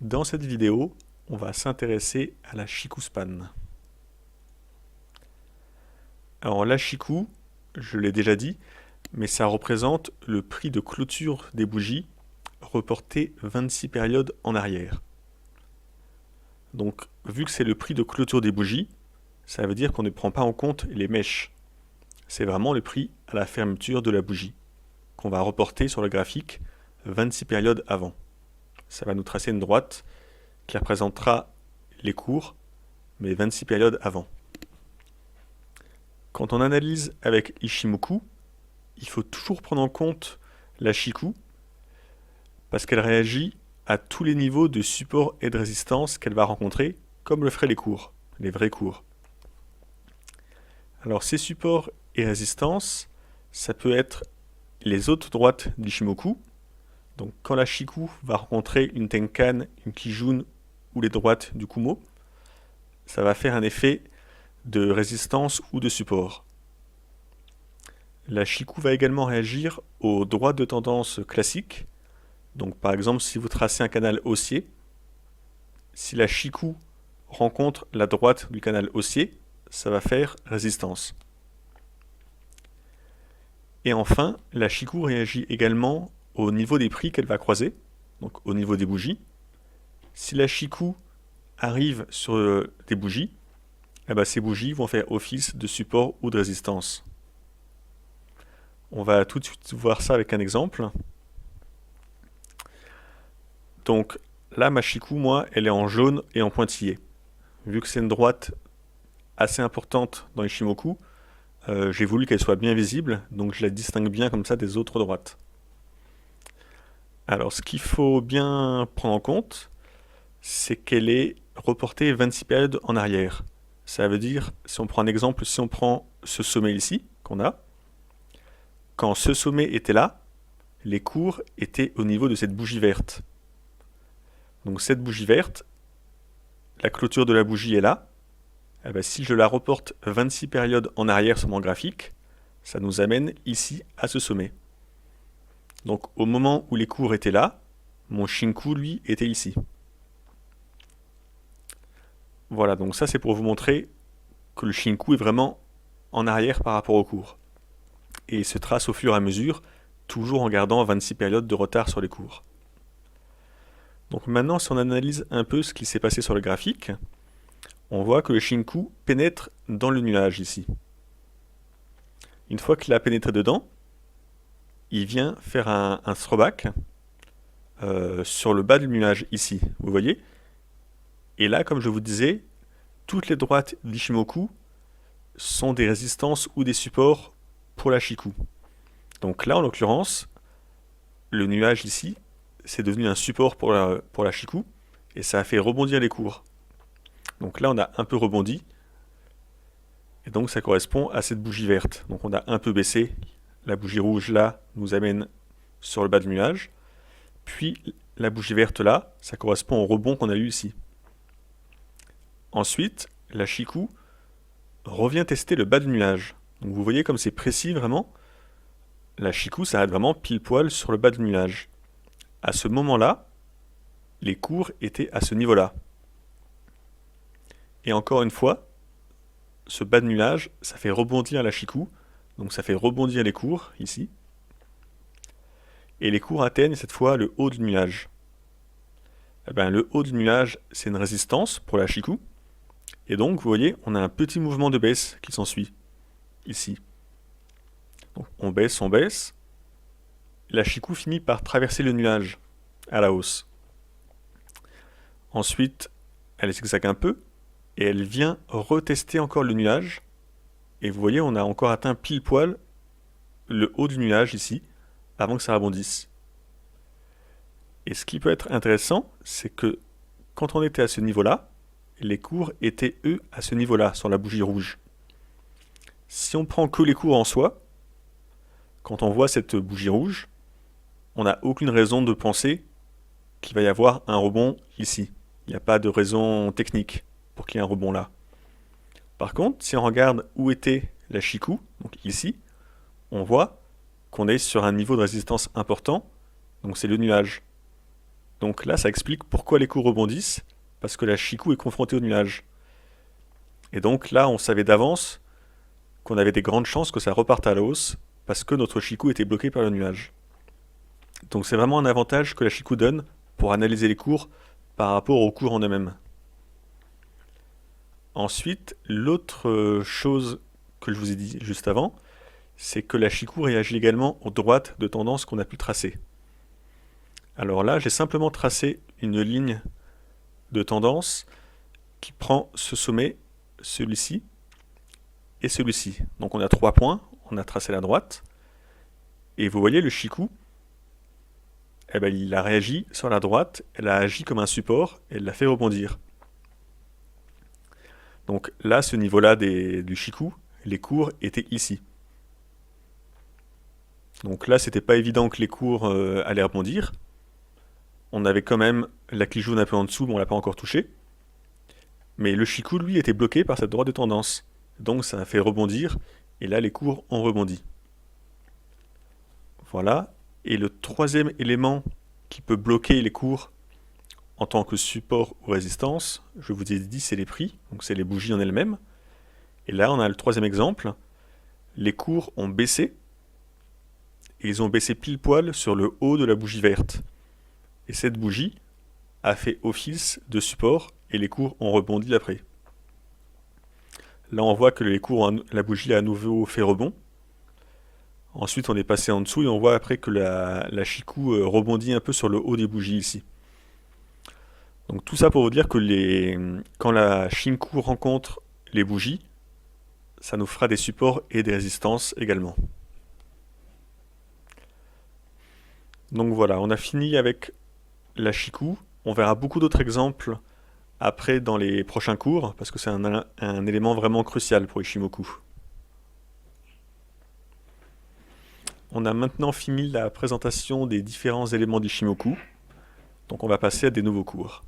Dans cette vidéo, on va s'intéresser à la Shikuspan. Alors la Shiku, je l'ai déjà dit, mais ça représente le prix de clôture des bougies reporté 26 périodes en arrière. Donc vu que c'est le prix de clôture des bougies, ça veut dire qu'on ne prend pas en compte les mèches. C'est vraiment le prix à la fermeture de la bougie, qu'on va reporter sur le graphique 26 périodes avant. Ça va nous tracer une droite qui représentera les cours, mais 26 périodes avant. Quand on analyse avec Ichimoku, il faut toujours prendre en compte la Shiku, parce qu'elle réagit à tous les niveaux de support et de résistance qu'elle va rencontrer, comme le feraient les cours, les vrais cours. Alors ces supports et résistances, ça peut être les autres droites d'Ichimoku. Donc quand la Shiku va rencontrer une Tenkan, une Kijun ou les droites du Kumo, ça va faire un effet de résistance ou de support. La Shiku va également réagir aux droites de tendance classiques. Donc par exemple, si vous tracez un canal haussier, si la Shiku rencontre la droite du canal haussier, ça va faire résistance. Et enfin, la Shiku réagit également au niveau des prix qu'elle va croiser, donc au niveau des bougies. Si la Shiku arrive sur des bougies, ces bougies vont faire office de support ou de résistance. On va tout de suite voir ça avec un exemple. Donc là, ma Shiku, moi, elle est en jaune et en pointillé. Vu que c'est une droite assez importante dans Ichimoku, j'ai voulu qu'elle soit bien visible, donc je la distingue bien comme ça des autres droites. Alors ce qu'il faut bien prendre en compte, c'est qu'elle est reportée 26 périodes en arrière. Ça veut dire, si on prend un exemple, si on prend ce sommet ici, qu'on a, quand ce sommet était là, les cours étaient au niveau de cette bougie verte. Donc cette bougie verte, la clôture de la bougie est là. Si je la reporte 26 périodes en arrière sur mon graphique, ça nous amène ici à ce sommet. Donc au moment où les cours étaient là, mon Shinku, lui, était ici. Voilà, donc ça c'est pour vous montrer que le Shinku est vraiment en arrière par rapport au cours. Et il se trace au fur et à mesure, toujours en gardant 26 périodes de retard sur les cours. Donc maintenant, si on analyse un peu ce qui s'est passé sur le graphique, on voit que le Shinku pénètre dans le nuage ici. Une fois qu'il a pénétré dedans, il vient faire un throwback sur le bas du nuage ici, vous voyez. Et là, comme je vous disais, toutes les droites d'Ichimoku sont des résistances ou des supports pour la Shiku. Donc là, en l'occurrence, le nuage ici, c'est devenu un support pour la Shiku, et ça a fait rebondir les cours. Donc là, on a un peu rebondi, et donc ça correspond à cette bougie verte. Donc on a un peu baissé, la bougie rouge là nous amène sur le bas du nuage, puis la bougie verte là, ça correspond au rebond qu'on a eu ici. Ensuite, la Shiku revient tester le bas du nuage. Donc vous voyez comme c'est précis vraiment, la Shiku s'arrête vraiment pile poil sur le bas du nuage. À ce moment-là, les cours étaient à ce niveau-là. Et encore une fois, ce bas de nuage, ça fait rebondir la Shiku, donc ça fait rebondir les cours, ici. Et les cours atteignent cette fois le haut du nuage. Le haut du nuage, c'est une résistance pour la Shiku. Et donc, vous voyez, on a un petit mouvement de baisse qui s'ensuit, ici. Donc on baisse. La Shiku finit par traverser le nuage à la hausse. Ensuite, elle zigzague un peu, et elle vient retester encore le nuage. Et vous voyez, on a encore atteint pile poil le haut du nuage ici, avant que ça rebondisse. Et ce qui peut être intéressant, c'est que quand on était à ce niveau-là, les cours étaient eux à ce niveau-là, sur la bougie rouge. Si on prend que les cours en soi, quand on voit cette bougie rouge, on n'a aucune raison de penser qu'il va y avoir un rebond ici. Il n'y a pas de raison technique pour qu'il y ait un rebond là. Par contre, si on regarde où était la Shiku, donc ici, on voit qu'on est sur un niveau de résistance important, donc c'est le nuage. Donc là, ça explique pourquoi les cours rebondissent, parce que la Chikou est confrontée au nuage. Et donc là, on savait d'avance qu'on avait des grandes chances que ça reparte à la hausse, parce que notre Chikou était bloqué par le nuage. Donc c'est vraiment un avantage que la Chikou donne pour analyser les cours par rapport aux cours en eux-mêmes. Ensuite, l'autre chose que je vous ai dit juste avant, c'est que la Chikou réagit également aux droites de tendance qu'on a pu tracer. Alors là, j'ai simplement tracé une ligne de tendance qui prend ce sommet, celui-ci, et celui-ci. Donc on a 3 points, on a tracé la droite, et vous voyez le Chikou, eh ben, il a réagi sur la droite, elle a agi comme un support, et elle l'a fait rebondir. Donc là, ce niveau-là du Chikou, les cours étaient ici. Donc là, c'était pas évident que les cours allaient rebondir. On avait quand même la clique jaune un peu en dessous, mais on l'a pas encore touché. Mais le Chikou, lui, était bloqué par cette droite de tendance. Donc ça a fait rebondir, et là, les cours ont rebondi. Voilà. Et le troisième élément qui peut bloquer les cours en tant que support ou résistance, je vous ai dit, c'est les prix, donc c'est les bougies en elles-mêmes. Et là, on a le troisième exemple. Les cours ont baissé, et ils ont baissé pile poil sur le haut de la bougie verte. Et cette bougie a fait office de support, et les cours ont rebondi après. Là, on voit que la bougie a à nouveau fait rebond. Ensuite, on est passé en dessous, et on voit après que la Chikou rebondit un peu sur le haut des bougies ici. Donc tout ça pour vous dire que quand la Chikou rencontre les bougies, ça nous fera des supports et des résistances également. Donc voilà, on a fini avec la Chikou. On verra beaucoup d'autres exemples après dans les prochains cours, parce que c'est un élément vraiment crucial pour Ishimoku. On a maintenant fini la présentation des différents éléments d'Ishimoku, donc on va passer à des nouveaux cours.